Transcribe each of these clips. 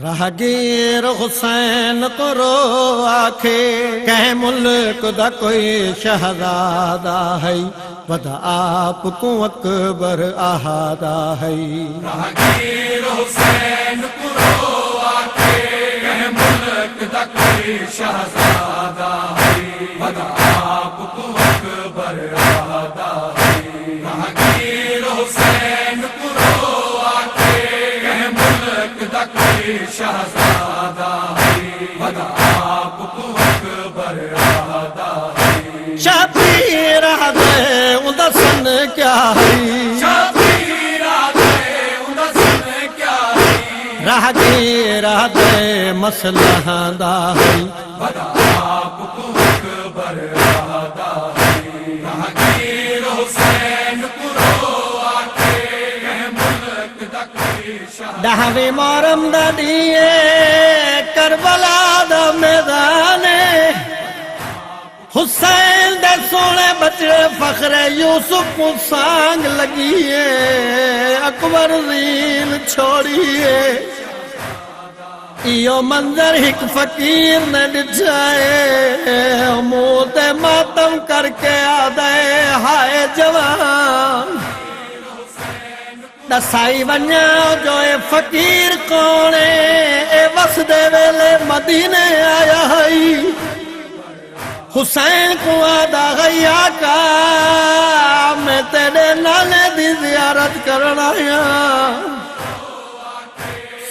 راہگیر حسین کو رو آکھے کہ ملک دا کوئی شہزادہ ہے ودا آپ کو اکبر احادہ ہے۔ راہگیر حسین کو رو آکھے کہ ملک دا کوئی شہزادہ ہے ودا آپ کو اکبر احادہ ہے۔ راہگیر حسین کو رو آکھے کہ ملک دا کوئی شہزادہ ہے ودا آپ کو اکبر احادہ ہے۔ شبیر آدھے ادسن کیا ہے، شبیر آدھے ادسن کیا ہے، راہگیر آدھے مسلح دا ہے، ودا آپ کو اکبر احادہ ہے۔ راہگیر حسین کو رو آکھے کہ ملک دا کوئی شہزادہ دہویں محرم دا دیئے کربلا دا میدان حسین دے سونے بچڑے فخر یوسف کو سانگ لگیے اکبر زین چھوڑیے۔ ایو منظر ایک فقیر نے ڈٹھائے موت ماتم کر کے آدھے ہائے جوان دسائی ونیا جو اے فقیر کونے اے وسدے ویلے مدینے آیا ہے۔ حسین کو آدھا گئی آقا میں تیرے نانے دی زیارت کرنا آیا،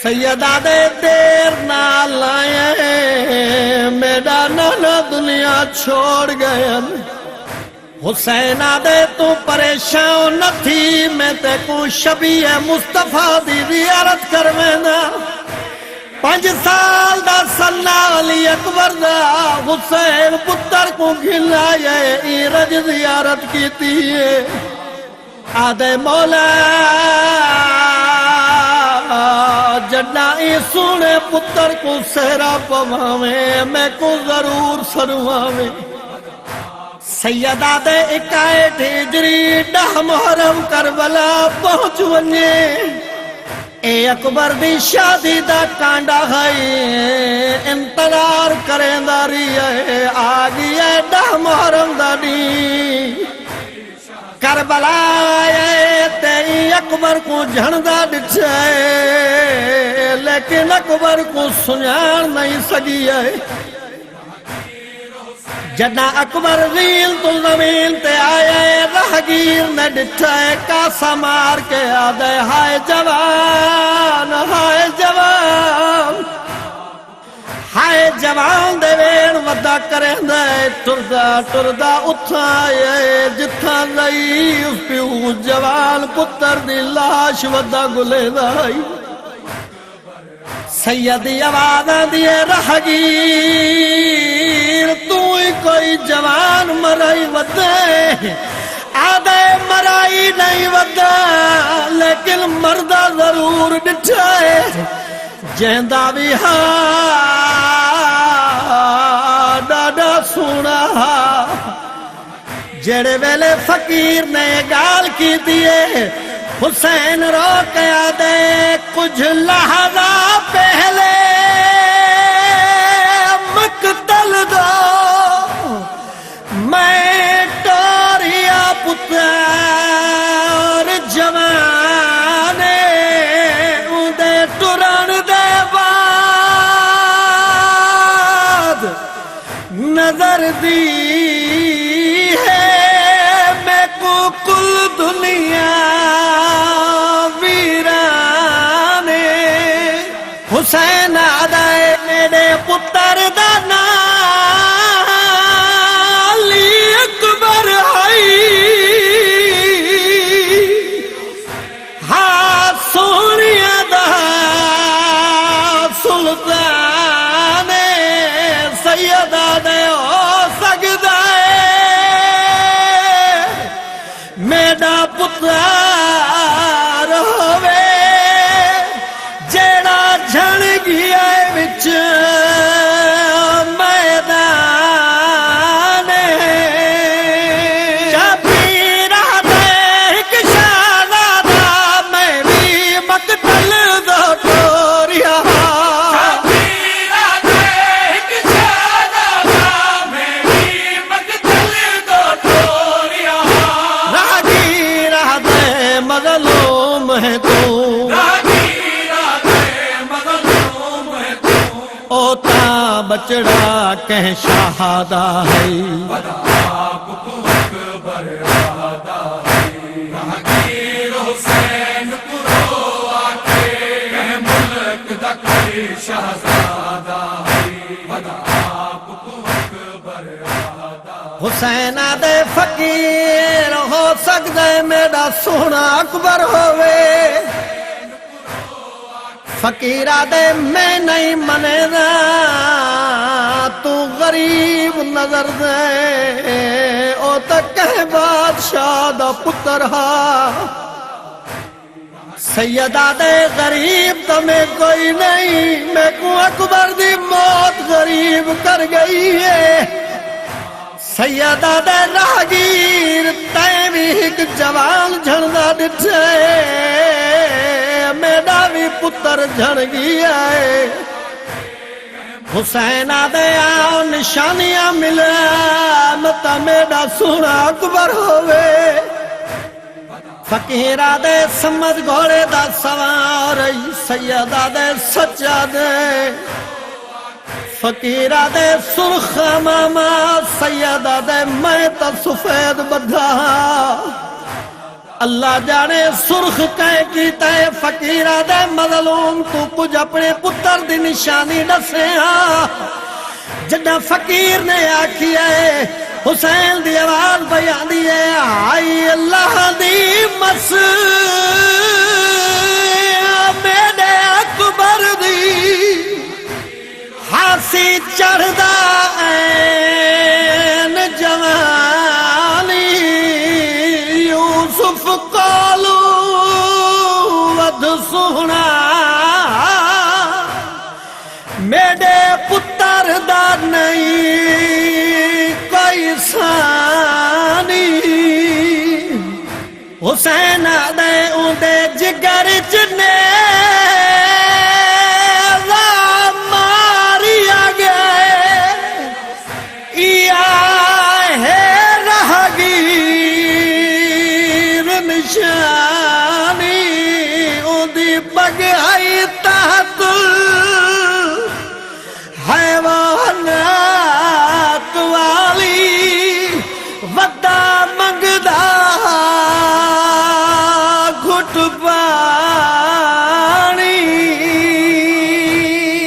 سیدہ دے دیر نہ لائے میرا نانا دنیا چھوڑ گئے۔ حسین آدھے تو پریشان نہ تھی میں تے کو شبیہ مصطفیٰ دی زیارت کرمینا۔ 5 سال دا سنا علی اکبر دا حسین پتر کو گھلائے ایرج زیارت کیتی ہے۔ آدھے مولا جڈا ای سونے پتر کو سہرا پواویں میں کو ضرور سرواویں۔ سیدہ دے 61 ہجری 10 محرم کربلا پہنچ ونجے اے اکبر دی شادی دا کانڈا ہے انتظار کریں داری ہے آگی ہے 10 محرم دا دی کربلا آئے تے اکبر کو جھندا ڈچھے لیکن اکبر کو سنیان نہیں سگی ہے۔ جنا اکبر ریل تو زمین تے آئے راہگیر نے ڈٹھائے کاسا مار کے آدھے ہائے جوان ہائے جوان ہائے جوان دے وین ودا کریں دے ٹردا ٹردا اٹھائے جتھا ضعیف پیو جوان پتر دی لاش ودا گلے دائی۔ سیدی آوازاں دیے راہگیر تو ہی کوئی جوان مرائی ودے آدھے مرائی نہیں ودا لیکن مردہ ضرور ڈٹھائے جہندہ بھی ڈاڈا سونا جڑے ویلے فقیر نے گال کی دیے حسین رو کے آدھے کچھ لحظہ پہلے مقتل دو میں ٹوریا پتر جوانے اندے ٹرن دے بعد نظر دی ہے میں کو کل دنیا حسین آدھے میرے پتر دا نام علی اکبر ہے ہاں سونیا دا سلطان سیدہ دے ہو سکتا ہے میرا پتر ہوئے جھڑ گیا وچ میدان شبیر آدھے ایک شہزادہ میں بھی مقتل دو ٹوریا ہے تو راہگیرہ دے مظلوم ہے تو اوتا بچڑا کہیں شہادہ ہے ودا آپ کو اکبر وعدہ ہے راہگیر حسین کو رو آکے کہ ملک دا کوئی شہزادہ ہے ودا آپ کو اکبر وعدہ حسین دے فقیر ہو سکدے میرا سونا اکبر ہوئے فقیرہ دے میں نہیں منے دا تو غریب نظر دے او تک کہے بادشاہ دا پتر ہا سیدہ دے غریب تو میں کوئی نہیں میں کو اکبر دی موت غریب کر گئی ہے سیدہ دے راہگیر تائیں بھی ایک جوان جھڑنا ڈٹھے میرا بھی پتر جھڑ گیا ہے حسین دے آؤ نشانیاں ملے متا میرا سونا اکبر ہوئے فقیرہ دے سمجھ گھوڑے دا سوار سیدہ دے سچا دے فقیرہ دے سرخ ماما سیدہ دے میں تا سفید بدھا اللہ جانے سرخ کہے کیتا ہے فقیرہ دے مظلوم تو کچھ اپنے پتر دی نشانی نسے ہاں جنہ فقیر نے آکھی ہے حسین دی آواز بیان دی ہے آئی اللہ دی میرے اکبر دی ہاسی چڑھ دا این جوانی یوسف کالو ود سونا میرے پتر دا نہیں کوئی سانی حسین دے اندے جگر جنے نشانی اندی بگائی تحت حیوانات والی ودا منگدا گھٹ پانی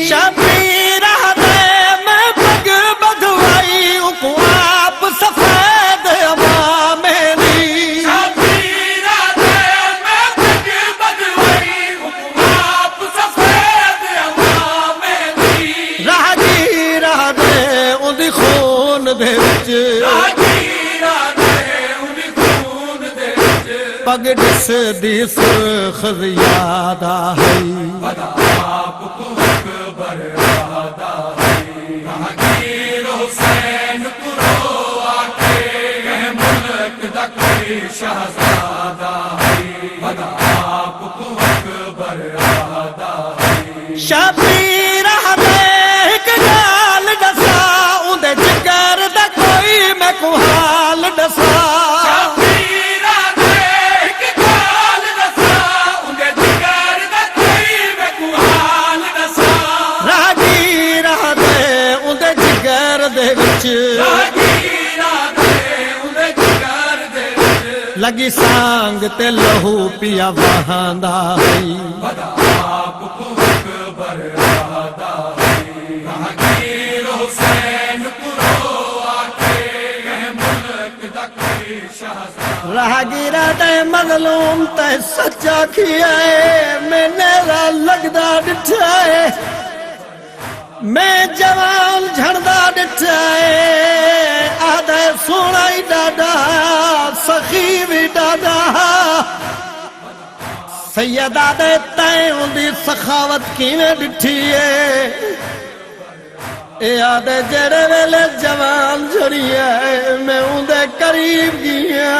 شبیرہ دے میں پگ بدھوائی اکو آپ سفید امام پگ ڈس دی سرخ زیادہ ہے ودا آپ کو اکبر وعدہ ہے راہگیر حسین کو رو آکے کہ ملک دا کوئی شہزادہ ہے ودا آپ کو اکبر وعدہ ہے شبیرہ دے ایک گال ڈسا اندے جگر دا کوئی میں کو حال ڈسا لگی سانگ تے لہو پیا وہاندہ ہے ودا آپ کو اکبر وعدہ ہے راہگیر حسین کو رو آکے کہ ملک دا کوئی شہزادہ راہگیرہ دے مظلوم تے سچا کیا ہے میں نیرہ لگدا ڈٹھا ہے میں جوان جھڑدا ڈٹھا ہے آدھے سوڑائی ڈاڈا سخی بھی ڈاڈا سیدہ دے تائیں اندی سخاوت کی میں ڈٹھی ہے اے آدھے جڑے ویلے جوان جھڑی ہے میں اندے قریب گیا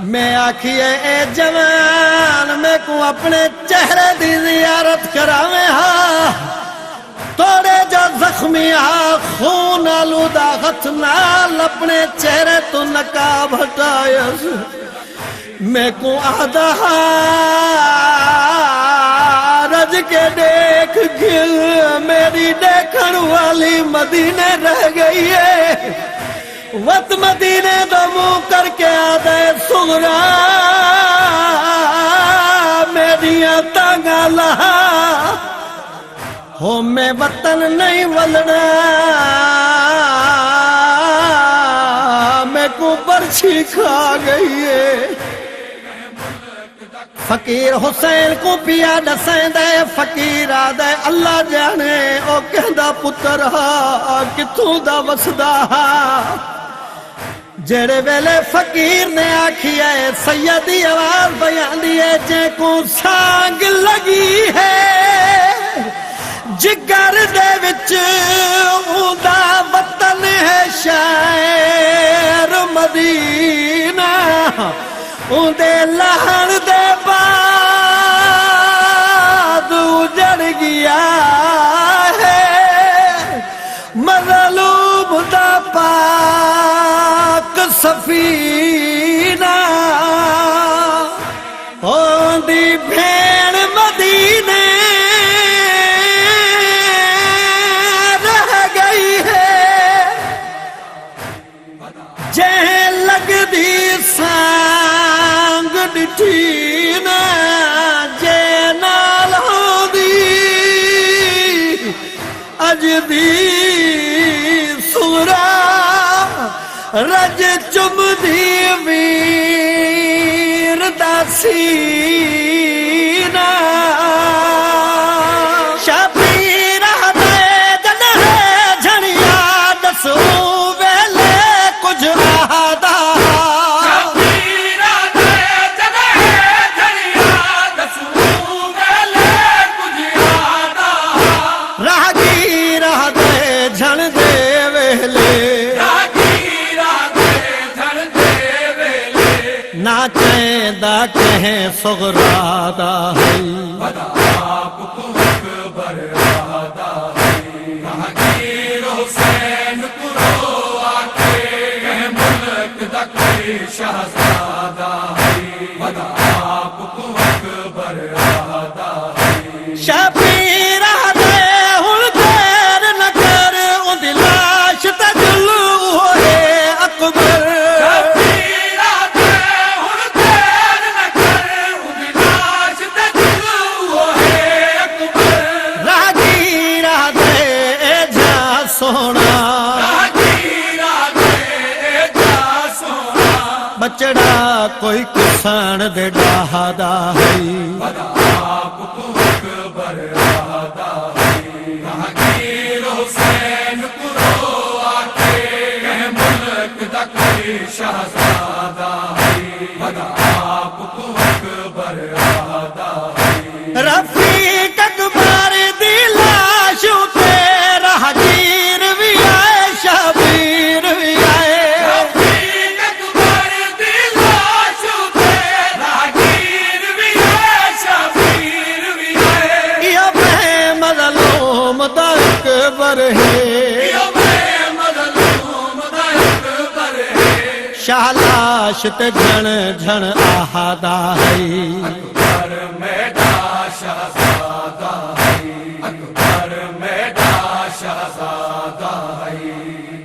میں آکھیے اے جوان میں کو اپنے چہرے دی زیارت کراویں ہاں توڑے جو زخمی خون آلودہ ہتھ نال اپنے چہرے تو نقاب ہٹائے میں کو آدھا رج کے دیکھ گل میری دیکھن والی مدینے رہ گئی ہے وقت مدینے دا منہ کر کے آدھے سغرا میریاں تانگا لہا ہو میں وطن نہیں ولنا میں کو برچھی کھا گئی ہے فقیر حسین کو پیا دسیں دے فقیر آدھے اللہ جانے او کہندہ پتر ہا کتوں دا وسدا ہا جڑے ویلے فقیر نے آکھی ہے سیدی آواز بیان دیئے جے کو سانگ لگی ہے جگر دے وچ اوندا وطن ہے شہر مدینہ اندے لہن دے بعد اجڑ گیا ہے مظلوم دا پاک سفینہ ہوندی بھیڑ مدینے رہ گئی ہے جہیں لگ دی سانگ ڈٹھینا جے نال ہوندی اج دی سورا رج چم دی ویر دا سینہ شبیر دے جن ہے جھڑیا دسو ویلے کچھ آدھا ناچیں دا کہیں سغرا دا ہے آپ کو اکبر آدھا ہے جہانگیر حسین کو رو آکے کہ ملک دا کوئی شہزادہ ہے آپ کو اکبر آدھا ہے شبیر آدھے ہن دیر نہ کر اُن دی لاش تے جلو ہوئے اکبر بچڑا کوئی کسان دے ڈاہدا ہے آپ کو اکبر آدھا ہے جہانگیر حسین کو رو آکے کہ ملک دا کوئی شہزادہ ہے آپ کو اکبر آدھا ہے رفیق اکبر دی لاش تے راہگیر وی آئے شبیر وی آئے شالاش تے جھن جھن آہدا ہے اکبر میرا شہزادہ ہے اکبر میرا شہزادہ ہے